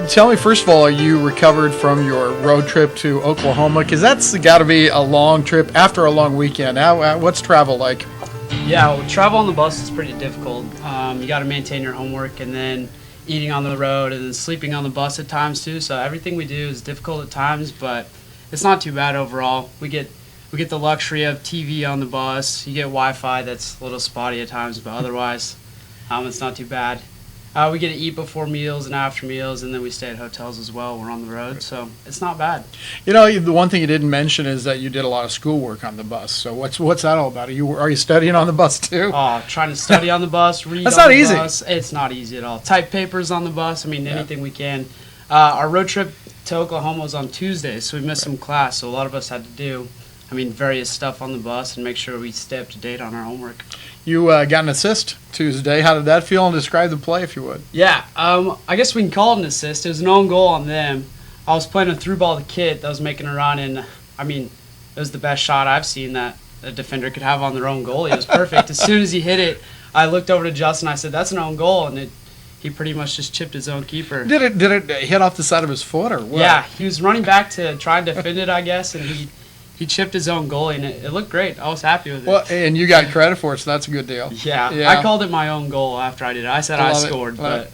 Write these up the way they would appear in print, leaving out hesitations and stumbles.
tell me, first of all, are you recovered from your road trip to Oklahoma? Because that's got to be a long trip after a long weekend. What's travel like? Yeah, well, travel on the bus is pretty difficult. You got to maintain your homework and then eating on the road and then sleeping on the bus at times too. So everything we do is difficult at times, but it's not too bad overall. We get the luxury of TV on the bus. You get Wi-Fi that's a little spotty at times, but otherwise it's not too bad. We get to eat before meals and after meals, and then we stay at hotels as well. We're on the road, so it's not bad. You know, the one thing you didn't mention is that you did a lot of schoolwork on the bus. So what's that all about? Are you studying on the bus too? Oh, trying to study on the bus, read That's on not the easy. bus. It's not easy at all. Type papers on the bus. I mean, anything we can. Our road trip to Oklahoma was on Tuesday, so we missed some class. So a lot of us had to do, various stuff on the bus and make sure we stay up to date on our homework. You got an assist Tuesday. How did that feel? And describe the play, if you would. Yeah, I guess we can call it an assist. It was an own goal on them. I was playing a through ball to Kit that was making a run, and it was the best shot I've seen that a defender could have on their own goal. It was perfect. As soon as he hit it, I looked over to Justin. I said, "That's an own goal," and he pretty much just chipped his own keeper. Did it hit off the side of his foot or what? Yeah, he was running back to try and defend it, I guess, and he chipped his own goalie, and it looked great. I was happy with it. Well, and you got credit for it, so that's a good deal. Yeah. I called it my own goal after I did it. I said I scored, but...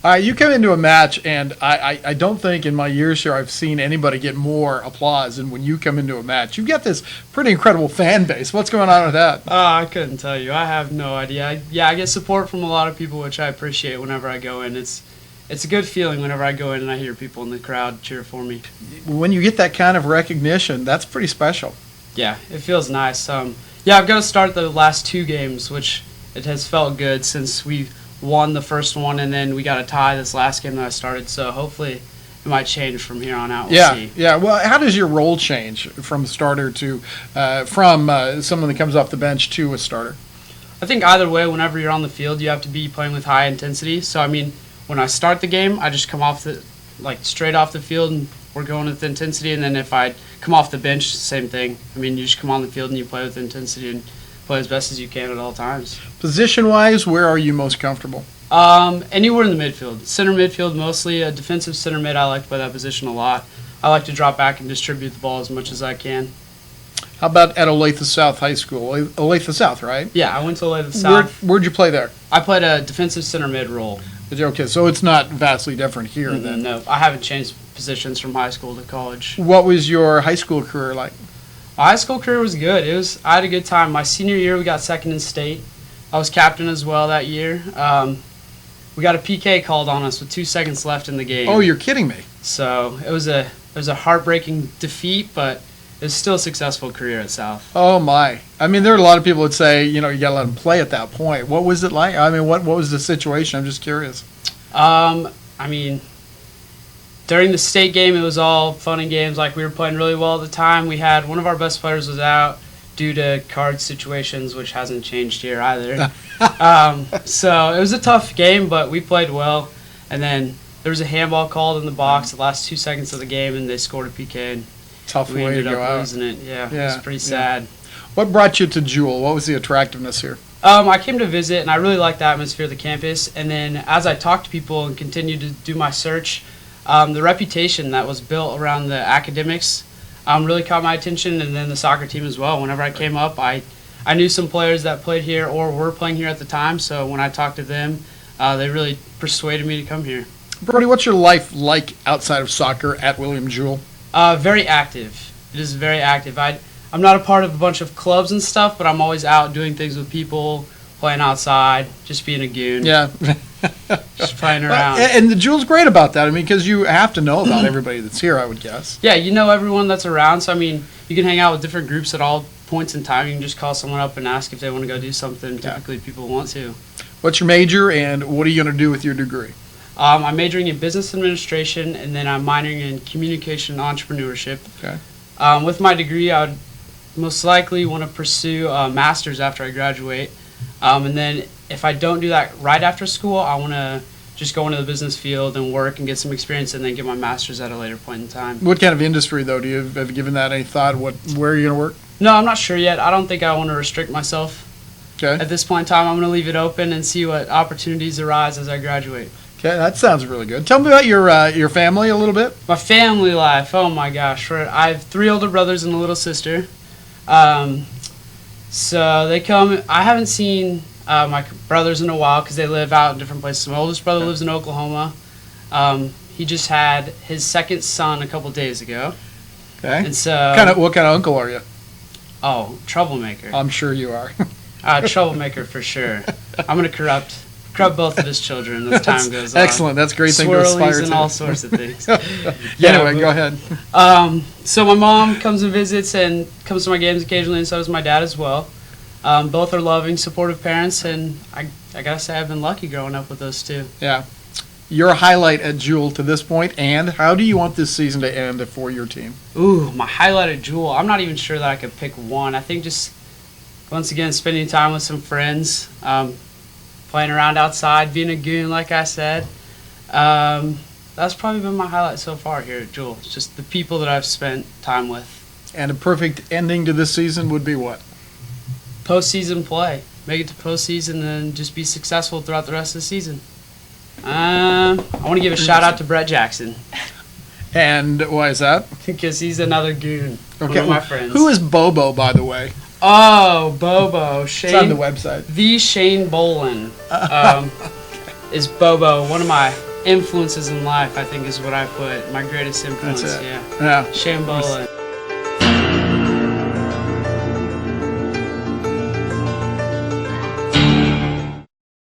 All right, you come into a match, and I don't think in my years here I've seen anybody get more applause than when you come into a match. You've got this pretty incredible fan base. What's going on with that? I couldn't tell you. I have no idea. I get support from a lot of people, which I appreciate whenever I go in. It's a good feeling whenever I go in and I hear people in the crowd cheer for me. When you get that kind of recognition, that's pretty special. Yeah, it feels nice. I've got to start the last two games, which it has felt good since we won the first one, and then we got a tie this last game that I started. So hopefully it might change from here on out. We'll see. Yeah. Well, how does your role change from starter to from someone that comes off the bench to a starter? I think either way, whenever you're on the field, you have to be playing with high intensity. So when I start the game, I just come off straight off the field and we're going with intensity. And then if I come off the bench, same thing. You just come on the field and you play with intensity and play as best as you can at all times. Position-wise, where are you most comfortable? Anywhere in the midfield. Center midfield mostly. A defensive center mid, I like to play that position a lot. I like to drop back and distribute the ball as much as I can. How about at Olathe South High School? Olathe South, right? Yeah, I went to Olathe South. Where'd you play there? I played a defensive center mid role. Okay, so it's not vastly different here then. No, I haven't changed positions from high school to college. What was your high school career like? My high school career was good. I had a good time. My senior year, we got second in state. I was captain as well that year. We got a PK called on us with 2 seconds left in the game. Oh, you're kidding me. So it was a heartbreaking defeat, but it was still a successful career at South. Oh my! There are a lot of people that say you got to let them play at that point. What was it like? What was the situation? I'm just curious. During the state game, it was all fun and games. We were playing really well at the time. We had one of our best players was out due to card situations, which hasn't changed here either. So it was a tough game, but we played well. And then there was a handball called in the box the last 2 seconds of the game, and they scored a PK. And tough we way ended to go up out. losing it. Yeah, it was pretty sad. What brought you to Jewel? What was the attractiveness here? I came to visit, and I really liked the atmosphere of the campus. And then as I talked to people and continued to do my search, the reputation that was built around the academics really caught my attention, and then the soccer team as well. Whenever I came up, I knew some players that played here or were playing here at the time, so when I talked to them, they really persuaded me to come here. Brody, what's your life like outside of soccer at William Jewell? Very active. It is very active. I'm not a part of a bunch of clubs and stuff, but I'm always out doing things with people, playing outside, just being a goon. Yeah. Just playing around. And the Jewel's great about that. Because you have to know about everybody that's here, I would guess. Yeah, you know everyone that's around. So, you can hang out with different groups at all points in time. You can just call someone up and ask if they want to go do something. Typically, people want to. What's your major, and what are you going to do with your degree? I'm majoring in business administration, and then I'm minoring in communication and entrepreneurship. Okay. With my degree, I would most likely want to pursue a master's after I graduate. And then if I don't do that right after school, I want to just go into the business field and work and get some experience and then get my master's at a later point in time. What kind of industry, though? Have you given that any thought? Where are you going to work? No, I'm not sure yet. I don't think I want to restrict myself. Okay. At this point in time, I'm going to leave it open and see what opportunities arise as I graduate. Okay, that sounds really good. Tell me about your family a little bit. My family life, oh my gosh. I have 3 older brothers and a little sister. So they come. I haven't seen my brothers in a while because they live out in different places. My oldest brother lives in Oklahoma. He just had his second son a couple days ago. Okay. And so, What kind of uncle are you? oh, troublemaker. I'm sure you are. Troublemaker for sure. I'm gonna corrupt both of his children as time goes on. Excellent. That's a great thing to aspire Swirlies to. and all sorts of things. Anyway, go ahead. So my mom comes and visits and comes to my games occasionally, and so does my dad as well. Both are loving, supportive parents, and I gotta say I've been lucky growing up with those two. Yeah. Your highlight at Jewel to this point, and how do you want this season to end for your team? Ooh, my highlight at Jewel. I'm not even sure that I could pick one. I think just once again spending time with some friends, playing around outside, being a goon, like I said. That's probably been my highlight so far here at Jewel. It's just the people that I've spent time with. And a perfect ending to this season would be what? Postseason play. Make it to postseason and just be successful throughout the rest of the season. I want to give a shout out to Brett Jackson And why is that? because he's another goon. One of my friends. Who is Bobo, by the way? Oh, Bobo. It's on the Shane. website. The Shane Bolin is Bobo. One of my influences in life, I think, is what I put. My greatest influence. That's it. Yeah. Yeah. Shane Bolin.